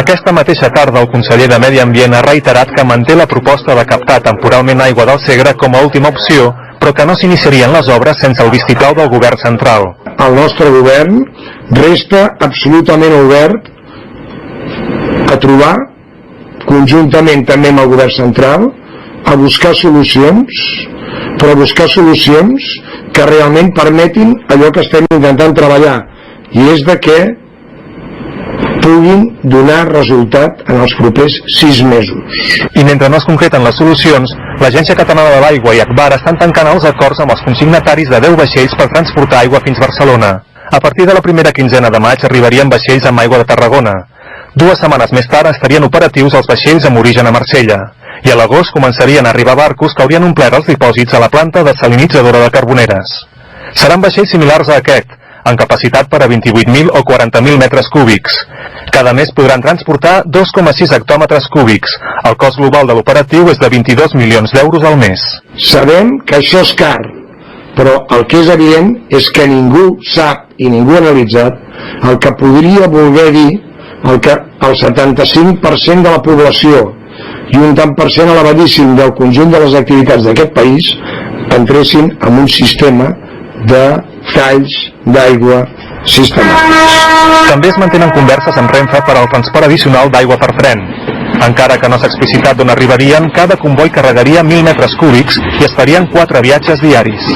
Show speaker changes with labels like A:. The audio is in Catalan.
A: Aquesta mateixa tarda el conseller de Medi Ambient ha reiterat que manté la proposta de captar temporalment aigua del Segre com a última opció, però que no s'iniciarien les obres sense el vistiplau del govern central.
B: El nostre govern resta absolutament obert a trobar, conjuntament també amb el govern central, a buscar solucions, però buscar solucions que realment permetin allò que estem intentant treballar, i és de que puguin donar resultat en els propers 6 mesos.
A: I mentre no es concreten les solucions, l'Agència Catalana de l'Aigua i Agbar estan tancant els acords amb els consignataris de 10 vaixells per transportar aigua fins Barcelona. A partir de la primera quinzena de maig arribarien vaixells amb aigua de Tarragona. 2 setmanes més tard estarien operatius els vaixells amb origen a Marsella. I a l'agost començarien a arribar barcos que haurien omplert els dipòsits a la planta dessalinitzadora de Carboneres. Seran vaixells similars a aquest, amb capacitat per a 28.000 o 40.000 metres cúbics. Cada mes podran transportar 2,6 hectòmetres cúbics. El cost global de l'operatiu és de 22 milions d'euros al mes.
B: Sabem que això és car, però el que és evident és que ningú sap i ningú ha analitzat el que podria voler dir que el 75% de la població i un tant per cent elevadíssim del conjunt de les activitats d'aquest país entressin en un sistema de talls d'aigua sistemàtics.
A: També es mantenen converses amb Renfe per al transport addicional d'aigua per fren. Encara que no s'ha explicitat d'on arribarien, cada comboi carregaria 1.000 metres cúbics i es farien 4 viatges diaris.